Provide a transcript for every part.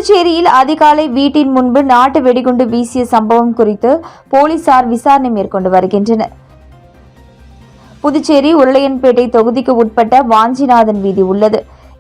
புதுச்சேரியில் அதிகாலை வீட்டின் முன்பு நாட்டு வெடிகுண்டு வீசிய சம்பவம் குறித்து போலீசார் விசாரணை மேற்கொண்டு வருகின்றனர். புதுச்சேரி உருளையன்பேட்டை தொகுதிக்கு உட்பட்ட வாஞ்சிநாதன் வீதி உள்ளது.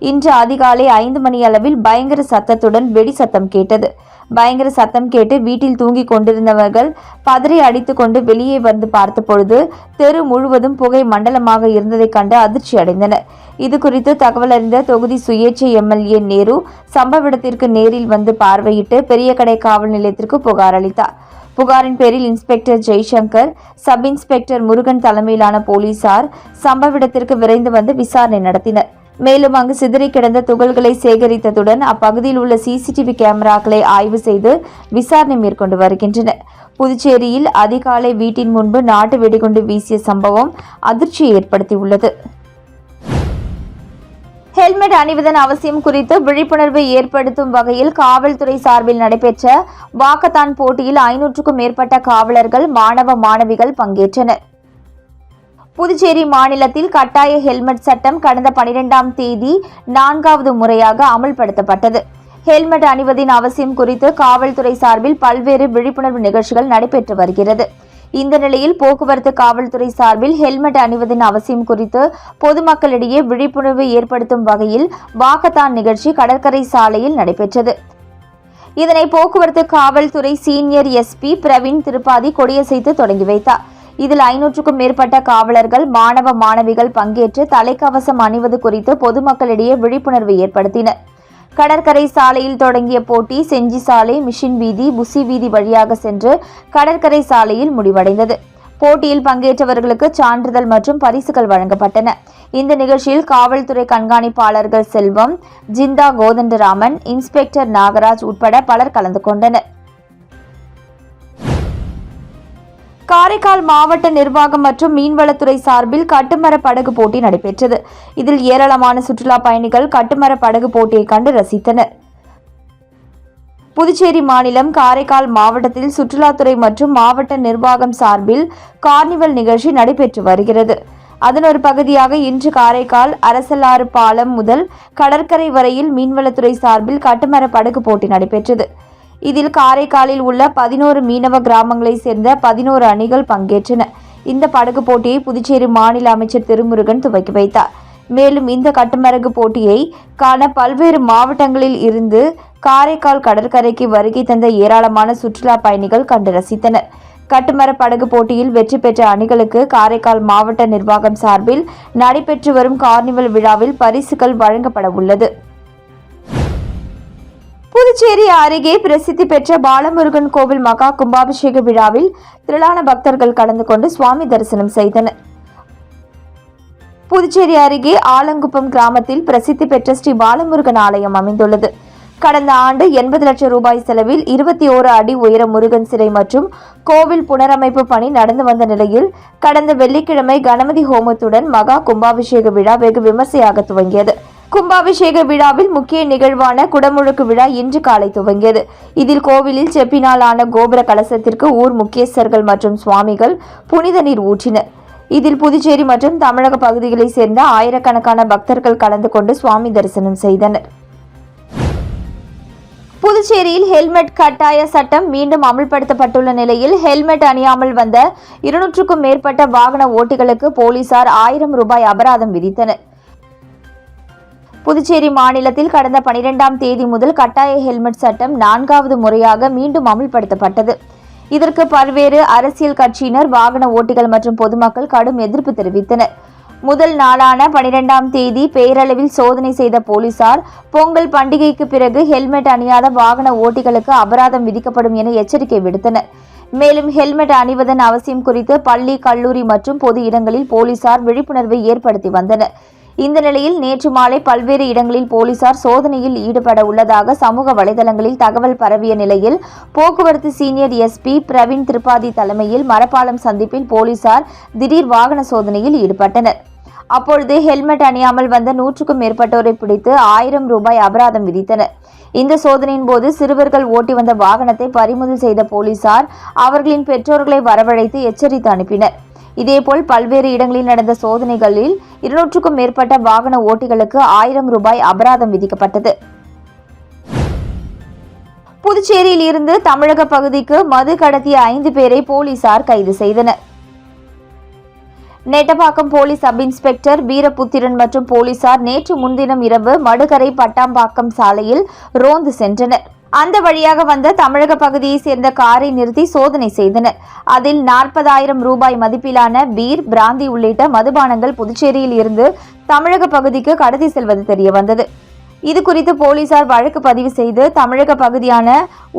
இன்று அதிகாலை 5 மணி அளவில் பயங்கர சத்தத்துடன் வெடி சத்தம் கேட்டது. பயங்கர சத்தம் கேட்டு வீட்டில் தூங்கிக் கொண்டிருந்தவர்கள் பதறி அடித்துக் கொண்டு வெளியே வந்து பார்த்தபொழுது தெரு முழுவதும் புகை மண்டலமாக இருந்ததைக் கண்டு அதிர்ச்சி அடைந்தனர். இதுகுறித்து தகவல் அறிந்த தொகுதி சுயேட்சை எம்எல்ஏ நேரு சம்பவ இடத்திற்கு நேரில் வந்து பார்வையிட்டு பெரியகடை காவல் நிலையத்திற்கு புகார் அளித்தார். புகாரின் பேரில் inspector Jaishankar, sub inspector Murugan தலைமையிலான போலீசார் சம்பவ இடத்திற்கு விரைந்து வந்து விசாரணை நடத்தினர். மேலும் அங்கு சிதறி கிடந்த துகள்களை சேகரித்ததுடன் அப்பகுதியில் உள்ள சிசிடிவி கேமராக்களை ஆய்வு செய்து விசாரணை மேற்கொண்டு வருகின்றனர். புதுச்சேரியில் அதிகாலை வீட்டின் முன்பு நாட்டு வெடிகுண்டு வீசிய சம்பவம் அதிர்ச்சியை ஏற்படுத்தியுள்ளது. ஹெல்மெட் அணிவதன் அவசியம் குறித்து விழிப்புணர்வை ஏற்படுத்தும் வகையில் காவல்துறை சார்பில் நடைபெற்ற வாக்கத்தான் போட்டியில் 500க்கும் மேற்பட்ட காவலர்கள், மாணவ மாணவிகள் பங்கேற்றனர். புதுச்சேரி மாநிலத்தில் கட்டாய ஹெல்மெட் சட்டம் கடந்த 12ஆம் தேதி 4வது முறையாக அமல்படுத்தப்பட்டது. ஹெல்மெட் அணிவதின் அவசியம் குறித்து காவல்துறை சார்பில் பல்வேறு விழிப்புணர்வு நிகழ்ச்சிகள் நடைபெற்று வருகிறது. இந்த நிலையில் போக்குவரத்து காவல்துறை சார்பில் ஹெல்மெட் அணிவதின் அவசியம் குறித்து பொதுமக்களிடையே விழிப்புணர்வு ஏற்படுத்தும் வகையில் வாக்கத்தான் நிகழ்ச்சி கடற்கரை சாலையில் நடைபெற்றது. இதனை போக்குவரத்து காவல்துறை சீனியர் எஸ்பி பிரவீன் திரிபாதி கொடியசைத்து தொடங்கி வைத்தார். இதில் 500க்கும் மேற்பட்ட காவலர்கள், மாணவ மாணவிகள் பங்கேற்று தலைக்கவசம் அணிவது குறித்து பொதுமக்களிடையே விழிப்புணர்வு ஏற்படுத்தினர். கடற்கரை சாலையில் தொடங்கிய போட்டி செஞ்சி சாலை, மிஷின் வீதி, புசி வீதி வழியாக சென்று கடற்கரை சாலையில் முடிவடைந்தது. போட்டியில் பங்கேற்றவர்களுக்கு சான்றிதழ் மற்றும் பரிசுகள் வழங்கப்பட்டன. இந்த நிகழ்ச்சியில் காவல்துறை கண்காணிப்பாளர்கள் செல்வம், ஜிந்தா கோதண்டராமன், இன்ஸ்பெக்டர் நாகராஜ் உட்பட பலர் கலந்து கொண்டனர். காரைக்கால் மாவட்ட நிர்வாகம் மற்றும் மீன்வளத்துறை சார்பில் கட்டுமர படகு போட்டி நடைபெற்றது. இதில் ஏராளமான சுற்றுலா பயணிகள் கட்டுமர படகு போட்டியை கண்டு ரசித்தனர். புதுச்சேரி மாநிலம் காரைக்கால் மாவட்டத்தில் சுற்றுலாத்துறை மற்றும் மாவட்ட நிர்வாகம் சார்பில் கார்னிவல் நிகழ்ச்சி நடைபெற்று வருகிறது. அதன் ஒரு பகுதியாக இன்று காரைக்கால் அரசலாறு பாலம் முதல் கடற்கரை வரையில் மீன்வளத்துறை சார்பில் கட்டுமர படகு போட்டி நடைபெற்றது. இதில் காரைக்காலில் உள்ள 11 மீனவ கிராமங்களை சேர்ந்த 11 அணிகள் பங்கேற்றன. இந்த படகு போட்டியை புதுச்சேரி மாநில அமைச்சர் திருமுருகன் துவக்கி வைத்தார். மேலும் இந்த கட்டுமரகு போட்டியை காண பல்வேறு மாவட்டங்களில் இருந்து காரைக்கால் கடற்கரைக்கு வருகை தந்த ஏராளமான சுற்றுலா பயணிகள் கண்டு ரசித்தனர். கட்டுமர படகு போட்டியில் வெற்றி பெற்ற அணிகளுக்கு காரைக்கால் மாவட்ட நிர்வாகம் சார்பில் நடைபெற்று வரும் கார்னிவல் விழாவில் பரிசுகள் வழங்கப்பட உள்ளது. புதுச்சேரி அருகே பிரசித்தி பெற்ற பாலமுருகன் கோவில் மகா கும்பாபிஷேக விழாவில் திரளான பக்தர்கள் கலந்து கொண்டு சுவாமி தரிசனம் செய்தனர். புதுச்சேரி அருகே ஆலங்குப்பம் கிராமத்தில் பிரசித்தி பெற்ற ஸ்ரீ பாலமுருகன் ஆலயம் அமைந்துள்ளது. கடந்த ஆண்டு 80 லட்சம் ரூபாய் செலவில் 21 அடி உயர முருகன் சிலை மற்றும் கோவில் புனரமைப்பு பணி நடந்து வந்த நிலையில் கடந்த வெள்ளிக்கிழமை கணபதி ஹோமத்துடன் மகா கும்பாபிஷேக விழா வெகு விமர்சையாக துவங்கியது. கும்பாபிஷேக விழாவில் முக்கிய நிகழ்வான குடமுழுக்கு விழா இன்று காலை துவங்கியது. இதில் கோவிலில் செப்பினால் ஆன கோபுர கலசத்திற்கு ஊர் முக்கியஸ்தர்கள் மற்றும் சுவாமிகள் புனித நீர் ஊற்றினர். இதில் புதுச்சேரி மற்றும் தமிழக பகுதிகளைச் சேர்ந்த ஆயிரக்கணக்கான பக்தர்கள் கலந்து கொண்டு சுவாமி தரிசனம் செய்தனர். புதுச்சேரியில் ஹெல்மெட் கட்டாய சட்டம் மீண்டும் அமல்படுத்தப்பட்டுள்ள நிலையில் ஹெல்மெட் அணியாமல் வந்த 200க்கும் மேற்பட்ட வாகன ஓட்டிகளுக்கு போலீசார் 1000 ரூபாய் அபராதம் விதித்தனர். புதுச்சேரி மாநிலத்தில் கடந்த 12ஆம் தேதி முதல் கட்டாய ஹெல்மெட் சட்டம் 4வது முறையாக மீண்டும் அமல்படுத்தப்பட்டது. இதற்கு பல்வேறு அரசியல் கட்சியினர், வாகன ஓட்டிகள் மற்றும் பொதுமக்கள் கடும் எதிர்ப்பு தெரிவித்தனர். முதல் நாளான 12ஆம் தேதி பேரளவில் சோதனை செய்த போலீசார் பொங்கல் பண்டிகைக்கு பிறகு ஹெல்மெட் அணியாத வாகன ஓட்டிகளுக்கு அபராதம் விதிக்கப்படும் என எச்சரிக்கை விடுத்தனர். மேலும் ஹெல்மெட் அணிவதன் அவசியம் குறித்து பள்ளி, கல்லூரி மற்றும் பொது இடங்களில் போலீசார் விழிப்புணர்வை ஏற்படுத்தி வந்தனர். இந்த நிலையில் நேற்று மாலை பல்வேறு இடங்களில் போலீசார் சோதனையில் ஈடுபட உள்ளதாக சமூக வலைதளங்களில் தகவல் பரவிய நிலையில் போக்குவரத்து சீனியர் எஸ்பி பிரவீன் திரிபாதி தலைமையில் மரப்பாலம் சந்திப்பில் போலீசார் திடீர் வாகன சோதனையில் ஈடுபட்டனர். அப்பொழுது ஹெல்மெட் அணியாமல் வந்த 100க்கும் மேற்பட்டோரை பிடித்து 1000 ரூபாய் அபராதம் விதித்தனர். இந்த சோதனையின் போது சிறுவர்கள் ஓட்டி வந்த வாகனத்தை பறிமுதல் செய்த போலீசார் அவர்களின் பெற்றோர்களை வரவழைத்து எச்சரித்து அனுப்பினர். இதேபோல் பல்வேறு இடங்களில் நடந்த சோதனைகளில் 200க்கும் மேற்பட்ட வாகன ஓட்டிகளுக்கு 1000 ரூபாய் அபராதம் விதிக்கப்பட்டது. புதுச்சேரியில் இருந்து தமிழக பகுதிக்கு மது கடத்திய 5 பேரை போலீசார் கைது செய்தனர். Nettapakkam police sub inspector Veeraputhiran மற்றும் போலீசார் நேற்று முன்தினம் இரவு மடுகரை பட்டாம்பாக்கம் சாலையில் ரோந்து சென்றனர். அந்த வழியாக வந்த தமிழக பகுதியை சேர்ந்த காரை நிறுத்தி சோதனை செய்தனர். அதில் 40,000 ரூபாய் மதிப்பிலான பீர், பிராந்தி உள்ளிட்ட மதுபானங்கள் புதுச்சேரியில் இருந்து தமிழக பகுதிக்கு கடத்தி செல்வது தெரியவந்தது. இதுகுறித்து போலீசார் வழக்கு பதிவு செய்து தமிழக பகுதியான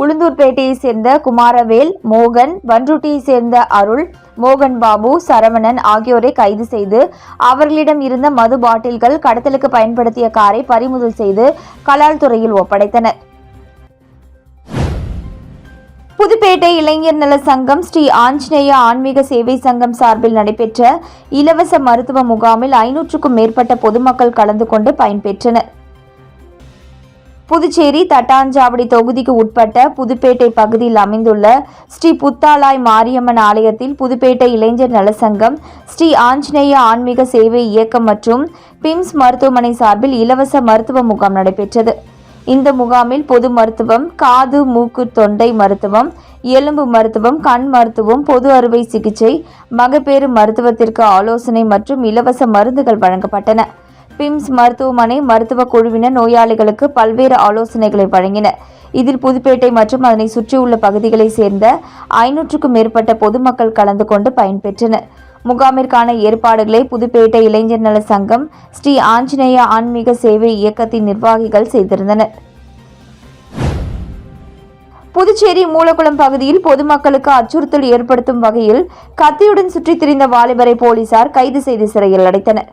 உளுந்தூர்பேட்டையை சேர்ந்த குமாரவேல், மோகன், பன்ருட்டியை சேர்ந்த அருள், மோகன் பாபு, சரவணன் ஆகியோரை கைது செய்து அவர்களிடம் இருந்த மது பாட்டில்கள், கடத்தலுக்கு பயன்படுத்திய காரை பறிமுதல் செய்து கலால் துறையில் ஒப்படைத்தனர். புதுப்பேட்டை இளைஞர் நல சங்கம் ஸ்ரீ ஆஞ்சநேய ஆன்மீக சேவை சங்கம் சார்பில் நடைபெற்ற இலவச மருத்துவ முகாமில் 500க்கும் மேற்பட்ட பொதுமக்கள் கலந்து கொண்டு பயன்பெற்றனர். புதுச்சேரி தட்டாஞ்சாவடி தொகுதிக்கு உட்பட்ட புதுப்பேட்டை பகுதியில் அமைந்துள்ள ஸ்ரீ புத்தாலாய் மாரியம்மன் ஆலயத்தில் புதுப்பேட்டை இளைஞர் நலசங்கம், ஸ்ரீ ஆஞ்சநேய ஆன்மீக சேவை இயக்கம் மற்றும் பிம்ஸ் மருத்துவமனை சார்பில் இலவச மருத்துவ முகாம் நடைபெற்றது. இந்த முகாமில் பொது மருத்துவம், காது, மூக்கு, தொண்டை மருத்துவம், எலும்பு மருத்துவம், கண் மருத்துவம், பொது அறுவை சிகிச்சை, மகப்பேறு மருத்துவத்திற்கு ஆலோசனை மற்றும் இலவச மருந்துகள் வழங்கப்பட்டன. பிம்ஸ் மருத்துவமனை மருத்துவ குழுவினர் நோயாளிகளுக்கு பல்வேறு ஆலோசனைகளை வழங்கினர். இதில் புதுப்பேட்டை மற்றும் அதனை சுற்றியுள்ள பகுதிகளைச் சேர்ந்த 500க்கும் மேற்பட்ட பொதுமக்கள் கலந்து கொண்டு பயன்பெற்றனர். முகாமிற்கான ஏற்பாடுகளை புதுப்பேட்டை இளைஞர் நல சங்கம், ஸ்ரீ ஆஞ்சநேய ஆன்மீக சேவை இயக்கத்தின் நிர்வாகிகள் செய்திருந்தனர். புதுச்சேரி மூலக்குளம் பகுதியில் பொதுமக்களுக்கு அச்சுறுத்தல் ஏற்படுத்தும் வகையில் கத்தியுடன் சுற்றித் திரிந்த வாலிபரை போலீசார் கைது செய்து சிறையில் அடைத்தனர்.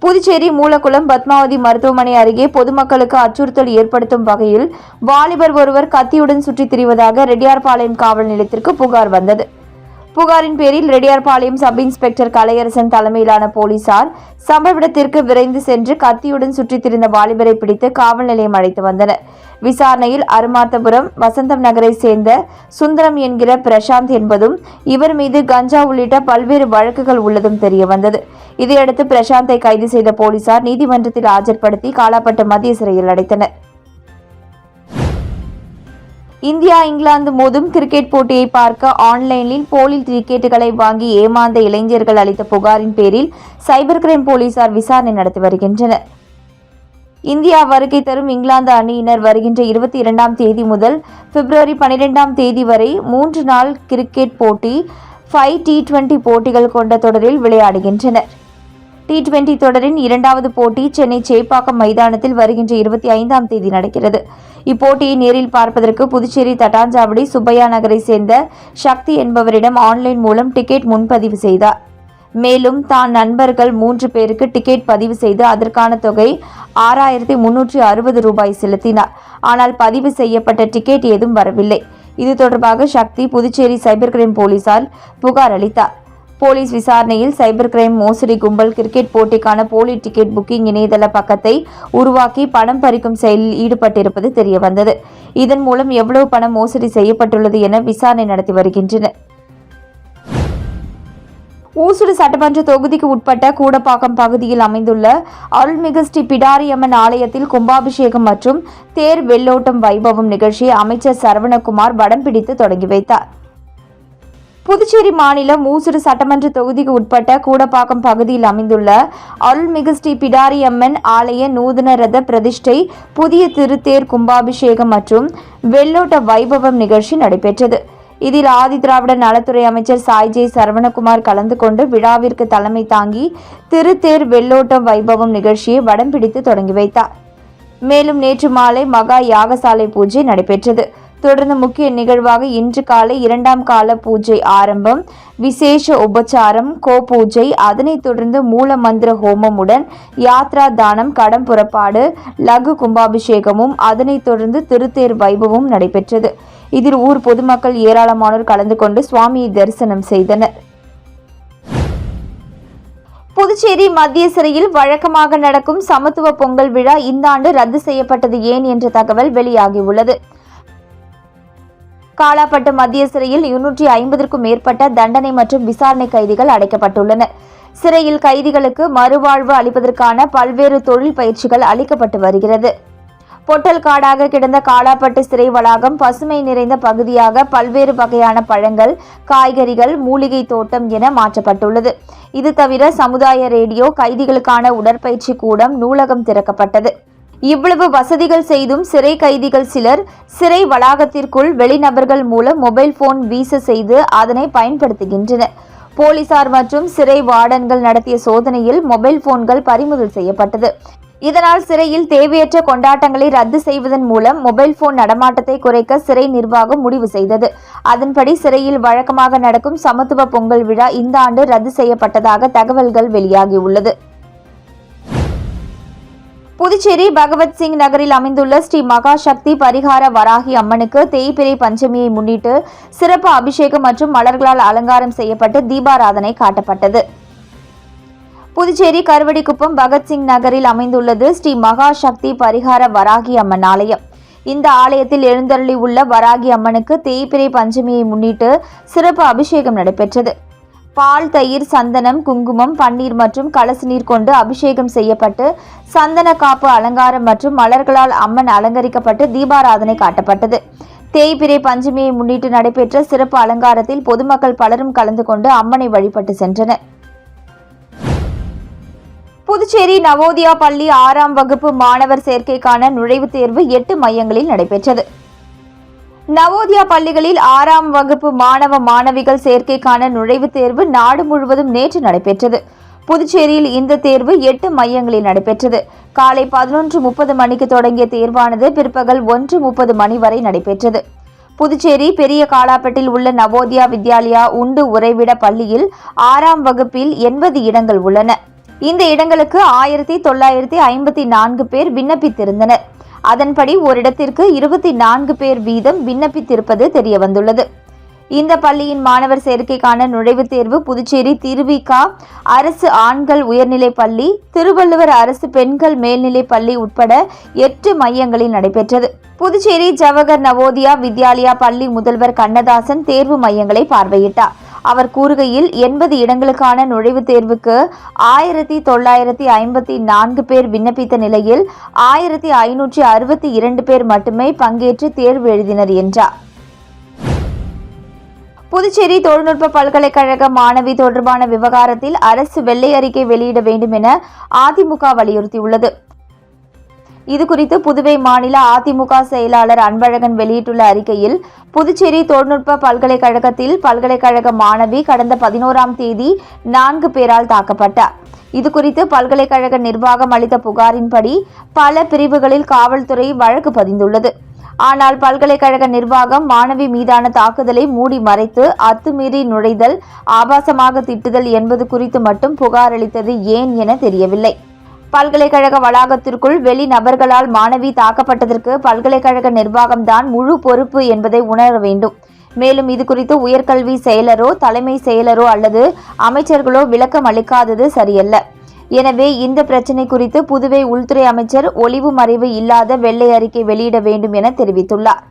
புதுச்சேரி மூலக்குளம் பத்மாவதி மருத்துவமனை அருகே பொதுமக்களுக்கு அச்சுறுத்தல் ஏற்படுத்தும் வகையில் வாலிபர் ஒருவர் கத்தியுடன் சுற்றித் திரிவதாக ரெட்டியார்பாளையம் காவல் நிலையத்திற்கு புகார் வந்தது. புகாரின் பேரில் ரெட்டியார்பாளையம் சப் இன்ஸ்பெக்டர் கலையரசன் தலைமையிலான போலீசார் சம்பவ இடத்திற்கு விரைந்து சென்று கத்தியுடன் சுற்றித் திரிந்த வாலிபரை பிடித்து காவல் நிலையம் அழைத்து வந்தனர். விசாரணையில் அருமார்த்தபுரம் வசந்தம் நகரை சேர்ந்த சுந்தரம் என்கிற பிரசாந்த் என்பதும் இவர் மீது கஞ்சா உள்ளிட்ட பல்வேறு வழக்குகள் உள்ளதும் தெரியவந்தது. இதையடுத்து பிரசாந்தை கைது செய்த போலீசார் நீதிமன்றத்தில் ஆஜர்படுத்தி காலாப்பட்டு மத்திய சிறையில் அடைத்தனர். இந்தியா இங்கிலாந்து மோதும் கிரிக்கெட் போட்டியை பார்க்க ஆன்லைனில் போலி டிக்கெட்டுகளை வாங்கி ஏமாந்த இளைஞர்கள் அளித்த புகாரின் பேரில் சைபர் கிரைம் போலீசார் விசாரணை நடத்தி வருகின்றனர். இந்தியா வருகை தரும் இங்கிலாந்து அணியினர் வருகின்ற 22ஆம் தேதி முதல் பிப்ரவரி 12ஆம் தேதி வரை 3 நாள் கிரிக்கெட் போட்டி 5 T20 போட்டிகள் கொண்ட தொடரில் விளையாடுகின்றனர். T20 தொடரின் 2வது போட்டி சென்னை சேப்பாக்கம் மைதானத்தில் வருகின்ற 25ஆம் தேதி நடக்கிறது. இப்போட்டியை நேரில் பார்ப்பதற்கு புதுச்சேரி தட்டாஞ்சாவடி சுப்பையா நகரை சேர்ந்த சக்தி என்பவரிடம் ஆன்லைன் மூலம் டிக்கெட் முன்பதிவு செய்தார். மேலும் தான் நண்பர்கள் 3 பேருக்கு டிக்கெட் பதிவு செய்து அதற்கான தொகை 6,360 ரூபாய் செலுத்தினார். ஆனால் பதிவு செய்யப்பட்ட டிக்கெட் ஏதும் வரவில்லை. இது தொடர்பாக சக்தி புதுச்சேரி சைபர் கிரைம் போலீசார் புகார் அளித்தார். போலீஸ் விசாரணையில் சைபர் கிரைம் மோசடி கும்பல் கிரிக்கெட் போட்டிக்கான போலி டிக்கெட் புக்கிங் இணையதள பக்கத்தை உருவாக்கி பணம் பறிக்கும் செயலில் ஈடுபட்டிருப்பது தெரியவந்தது. இதன் மூலம் எவ்வளவு பணம் மோசடி செய்யப்பட்டுள்ளது என விசாரணை நடத்தி வருகின்றனர். ஊசுடு சட்டமன்ற தொகுதிக்கு உட்பட்ட கூடப்பாக்கம் பகுதியில் அமைந்துள்ள அருள்மிகு ஸ்ரீ பிடாரியம்மன் ஆலயத்தில் கும்பாபிஷேகம் மற்றும் தேர் வெள்ளோட்டம் வைபவம் நிகழ்ச்சியை அமைச்சர் சரவணகுமார் வடம் பிடித்து தொடங்கி வைத்தார். புதுச்சேரி மாநிலம் ஊசுடு சட்டமன்ற தொகுதிக்கு உட்பட்ட கூடப்பாக்கம் பகுதியில் அமைந்துள்ள அருள்மிகு ஸ்ரீ பிடாரியம்மன் ஆலய நூதன ரத பிரதிஷ்டை, புதிய திருத்தேர் கும்பாபிஷேகம் மற்றும் வெள்ளோட்ட வைபவம் நிகழ்ச்சி நடைபெற்றது. இதில் ஆதிதிராவிட நலத்துறை அமைச்சர் சாய்ஜே சரவணகுமார் கலந்து கொண்டு விழாவிற்கு தலைமை தாங்கி திருத்தேர் வெள்ளோட்டம் வைபவம் நிகழ்ச்சியை வடம் பிடித்து தொடங்கி வைத்தார். மேலும் நேற்று மாலை மகா யாகசாலை பூஜை நடைபெற்றது. தொடர்ந்து முக்கிய நிகழ்வாக இன்று காலை 2ஆம் கால பூஜை ஆரம்பம், விசேஷ உபச்சாரம், கோ பூஜை, அதனைத் தொடர்ந்து மூல மந்திர ஹோமமுடன் யாத்ரா தானம், கடம் புறப்பாடு, லகு கும்பாபிஷேகமும், அதனைத் தொடர்ந்து திருத்தேர் வைபவமும் நடைபெற்றது. இதில் ஊர் பொதுமக்கள் ஏராளமானோர் கலந்து கொண்டு சுவாமியை தரிசனம் செய்தனர். புதுச்சேரி மத்திய சிறையில் வழக்கமாக நடக்கும் சமத்துவ பொங்கல் விழா இந்த ஆண்டு ரத்து செய்யப்பட்டது ஏன் என்ற தகவல் வெளியாகியுள்ளது. காலாப்பட்டு மத்திய சிறையில் 250க்கும் மேற்பட்ட தண்டனை மற்றும் விசாரணை கைதிகள் அடைக்கப்பட்டுள்ளனர். சிறையில் கைதிகளுக்கு மறுவாழ்வு அளிப்பதற்கான பல்வேறு தொழில் பயிற்சிகள் அளிக்கப்பட்டு வருகிறது. பொட்டல் காடாக கிடந்த காலாப்பட்டு சிறை வளாகம் பசுமை நிறைந்த பகுதியாக பல்வேறு வகையான பழங்கள், காய்கறிகள், மூலிகை தோட்டம் என மாற்றப்பட்டுள்ளது. இது தவிர சமுதாய ரேடியோ, கைதிகளுக்கான உடற்பயிற்சி கூடம், நூலகம் திறக்கப்பட்டது. இவ்வளவு வசதிகள் செய்தும் சிறை கைதிகள் சிலர் சிறை வளாகத்திற்குள் வெளிநபர்கள் மூலம் மொபைல் போன் வீச செய்து அதனை பயன்படுத்துகின்றனர். போலீசார் மற்றும் சிறை வார்டன்கள் நடத்திய சோதனையில் மொபைல் போன்கள் பறிமுதல் செய்யப்பட்டது. இதனால் சிறையில் தேவையற்ற கொண்டாட்டங்களை ரத்து செய்வதன் மூலம் மொபைல் போன் நடமாட்டத்தை குறைக்க சிறை நிர்வாகம் முடிவு செய்தது. அதன்படி சிறையில் வழக்கமாக நடக்கும் சமத்துவ பொங்கல் விழா இந்த ஆண்டு ரத்து செய்யப்பட்டதாக தகவல்கள் வெளியாகியுள்ளது. புதுச்சேரி பகவத்சிங் நகரில் அமைந்துள்ள ஸ்ரீ மகா சக்தி பரிகார வராகி அம்மனுக்கு தேய்பிறை பஞ்சமியை முன்னிட்டு சிறப்பு அபிஷேகம் மற்றும் மலர்களால் அலங்காரம் செய்யப்பட்டு தீபாராதனை காட்டப்பட்டது. புதுச்சேரி கருவடிக்குப்பம் பகத்சிங் நகரில் அமைந்துள்ளது ஸ்ரீ மகா சக்தி பரிகார வராகி அம்மன் ஆலயம். இந்த ஆலயத்தில் எழுந்தருளி உள்ள வராகி அம்மனுக்கு தேய்பிறை பஞ்சமியை முன்னிட்டு சிறப்பு அபிஷேகம் நடைபெற்றது. பால், தயிர், சந்தனம், குங்குமம், பன்னீர் மற்றும் கலச நீர் கொண்டு அபிஷேகம் செய்யப்பட்டு சந்தன காப்பு அலங்காரம் மற்றும் மலர்களால் அம்மன் அலங்கரிக்கப்பட்டு தீபாராதனை காட்டப்பட்டது. தேய்பிறை பஞ்சமியை முன்னிட்டு நடைபெற்ற சிறப்பு அலங்காரத்தில் பொதுமக்கள் பலரும் கலந்து கொண்டு அம்மனை வழிபட்டு சென்றனர். புதுச்சேரி நவோதயா பள்ளி 6ஆம் வகுப்பு மாணவர் சேர்க்கைக்கான நுழைவுத் தேர்வு 8 மையங்களில் நடைபெற்றது. நவோதயா பள்ளிகளில் 6ஆம் வகுப்பு மாணவ மாணவிகள் சேர்க்கைக்கான நுழைவுத் தேர்வு நாடு முழுவதும் நேற்று நடைபெற்றது. புதுச்சேரியில் இந்த தேர்வு 8 மையங்களில் நடைபெற்றது. காலை 11:30 மணிக்கு தொடங்கிய தேர்வானது பிற்பகல் 1:30 மணி வரை நடைபெற்றது. புதுச்சேரி பெரிய காலாப்பட்டில் உள்ள நவோதயா வித்யாலயா உண்டு உறைவிட பள்ளியில் 6ஆம் வகுப்பில் 80 இடங்கள் உள்ளன. இந்த இடங்களுக்கு 1954 பேர் விண்ணப்பித்திருந்தனர். அதன்படி ஒரு இடத்திற்கு 24 பேர் வீதம் விண்ணப்பித்திருப்பது தெரியவந்துள்ளது. இந்த பள்ளியின் மாணவர் சேர்க்கைக்கான நுழைவுத் தேர்வு புதுச்சேரி திருவிக அரசு ஆண்கள் உயர்நிலைப் பள்ளி, திருவள்ளுவர் அரசு பெண்கள் மேல்நிலைப் பள்ளி உட்பட 8 மையங்களில் நடைபெற்றது. புதுச்சேரி ஜவஹர் நவோதயா வித்யாலயா பள்ளி முதல்வர் கண்ணதாசன் தேர்வு மையங்களை பார்வையிட்டார். அவர் கூறுகையில் 80 இடங்களுக்கான நுழைவுத் தேர்வுக்கு 1954 பேர் விண்ணப்பித்த நிலையில் 1562 பேர் மட்டுமே பங்கேற்று தேர்வு எழுதினர் என்றார். புதுச்சேரி தொழில்நுட்ப பல்கலைக்கழக மாணவி தொடர்பான விவகாரத்தில் அரசு வெள்ளை அறிக்கை வெளியிட வேண்டும் என அதிமுக வலியுறுத்தியுள்ளது. இதுகுறித்து புதுவை மாநில அதிமுக செயலாளர் அன்பழகன் வெளியிட்டுள்ள அறிக்கையில், புதுச்சேரி தொழில்நுட்ப பல்கலைக்கழகத்தில் பல்கலைக்கழக மாணவி கடந்த 11ஆம் தேதி 4 பேரால் தாக்கப்பட்டார். இதுகுறித்து பல்கலைக்கழக நிர்வாகம் அளித்த புகாரின்படி பல பிரிவுகளில் காவல்துறை வழக்கு பதிந்துள்ளது. ஆனால் பல்கலைக்கழக நிர்வாகம் மாணவி மீதான தாக்குதலை மூடி மறைத்து அத்துமீறி நுழைதல், ஆபாசமாக திட்டுதல் என்பது குறித்து மட்டும் புகார் அளித்தது ஏன் என தெரியவில்லை. பல்கலைக்கழக வளாகத்திற்குள் வெளி நபர்களால் மாணவி தாக்கப்பட்டதற்கு பல்கலைக்கழக நிர்வாகம்தான் முழு பொறுப்பு என்பதை உணர வேண்டும். மேலும் இதுகுறித்து உயர்கல்வி செயலரோ, தலைமை செயலரோ அல்லது அமைச்சர்களோ விளக்கம் அளிக்காதது சரியல்ல. எனவே இந்த பிரச்சினை குறித்து புதுவை உள்துறை அமைச்சர் ஒளிவு மறைவு இல்லாத வெள்ளை அறிக்கை வெளியிட வேண்டும் என தெரிவித்துள்ளார்.